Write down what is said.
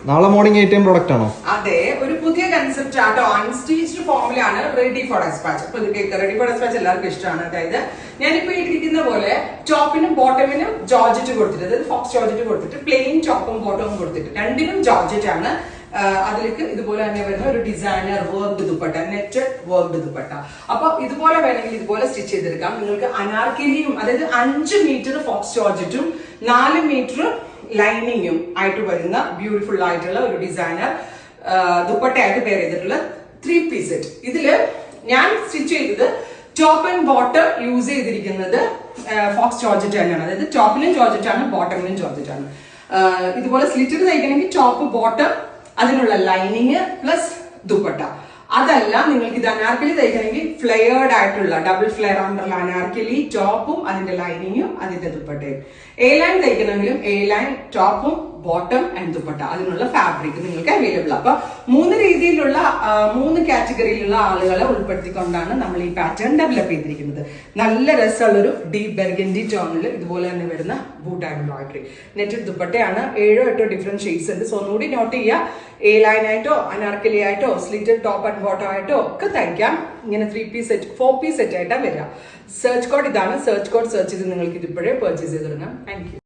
നാളെ morning 8 AM product ആണോ? അതെ, ഒരു പുതിയ കൺസെപ്റ്റ് ആട്ടോ. അൺസ്റ്റീച്ച്ഡ് ഫോമിലാണ് റെഡി ഫോർ ഡെസ്പാച്ച്. അപ്പൊ ഇത് റെഡി ഫോർ ഡെസ്പാച്ച് എല്ലാവർക്കും ഇഷ്ടമാണ്. അതായത് ഞാനിപ്പോ ഇട്ടിരിക്കുന്ന പോലെ ടോപ്പിനും ബോട്ടമിനും ജോർജറ്റ് കൊടുത്തിട്ട്, അതായത് ഫോക്സ് ജോർജറ്റ് കൊടുത്തിട്ട് പ്ലെയിൻ ടോപ്പും ബോട്ടവും കൊടുത്തിട്ട് രണ്ടിനും ജോർജറ്റ് ആണ്. അതിലേക്ക് ഇതുപോലെ തന്നെ വരുന്ന ഒരു designer worked dupatta, netted worked dupatta. അപ്പൊ ഇതുപോലെ വേണമെങ്കിൽ ഇതുപോലെ സ്റ്റിച്ച് ചെയ്തെടുക്കാം. നിങ്ങൾക്ക് അനാർക്കലിയും, അതായത് 5 മീറ്റർ ഫോക്സ് ജോർജറ്റും 4 മീറ്റർ ലൈനിങ്ങും ആയിട്ട് വരുന്ന ബ്യൂട്ടിഫുൾ ആയിട്ടുള്ള ഒരു ഡിസൈനർ ദുപ്പട്ടയായിട്ട് പെയർ ചെയ്തിട്ടുള്ള 3 പീസ് സെറ്റ്. ഇതില് ഞാൻ സ്റ്റിച്ച് ചെയ്തത് ടോപ്പ് ആൻഡ് ബോട്ടം യൂസ് ചെയ്തിരിക്കുന്നത് ഫോക്സ് ജോർജറ്റ് തന്നെയാണ്. അതായത് ടോപ്പിനും ജോർജറ്റ് ആണ്, ബോട്ടമിനും ജോർജറ്റ് ആണ്. ഇതുപോലെ സ്ലിറ്റഡ് തയ്ക്കണമെങ്കിൽ ടോപ്പ് ബോട്ടം, അതിനുള്ള ലൈനിങ് പ്ലസ് ദുപ്പട്ട. അതല്ല നിങ്ങൾക്ക് ഇത് അനാർക്കലി തയ്ക്കണമെങ്കിൽ ഫ്ലെയർഡ് ആയിട്ടുള്ള ഡബിൾ ഫ്ലെയർ ആയിട്ടുള്ള അനാർക്കലി ടോപ്പും അതിന്റെ ലൈനിങ്ങും അതിന്റെ ദുപ്പട്ടയും. എ ലൈൻ തയ്ക്കണമെങ്കിലും എ ലൈൻ ടോപ്പും ബോട്ടം ആൻഡ് ദുപ്പട്ട, അതിനുള്ള ഫാബ്രിക് നിങ്ങൾക്ക് അവൈലബിൾ. അപ്പൊ 3 രീതിയിലുള്ള 3 കാറ്റഗറിയിലുള്ള ആളുകളെ ഉൾപ്പെടുത്തിക്കൊണ്ടാണ് നമ്മൾ ഈ പാറ്റേൺ ഡെവലപ്പ് ചെയ്തിരിക്കുന്നത്. നല്ല രസമുള്ളൊരു ഡീപ് ബെർഗൻഡി ടോണിൽ ഇതുപോലെ തന്നെ വരുന്ന ബൂട്ട് എംബ്രോയിഡറി നെറ്റഡ് ദുപ്പട്ടയാണ്. 7-8 ഡിഫറെന്റ് ഷെയ്ഡ്സ് ഉണ്ട്. സോ ഒന്നുകൂടി നോട്ട് ചെയ്യുക. എ ലൈൻ ആയിട്ടോ അനാർക്കലി ആയിട്ടോ സ്ലിറ്റഡ് ടോപ്പ് ആൻഡ് ബോട്ടം ആയിട്ടോ ഒക്കെ തയ്ക്കാം. ഇങ്ങനെ 3 പീസ് സെറ്റ് 4 പീസ് സെറ്റ് ആയിട്ടാണ് വരിക. സെർച്ച് കോഡ് ഇതാണ്. സെർച്ച് കോഡ് സെർച്ച് ചെയ്ത് നിങ്ങൾക്ക് ഇത് ഇപ്പോഴേ പർച്ചേസ് ചെയ്ത് തുടങ്ങാം. Thank you.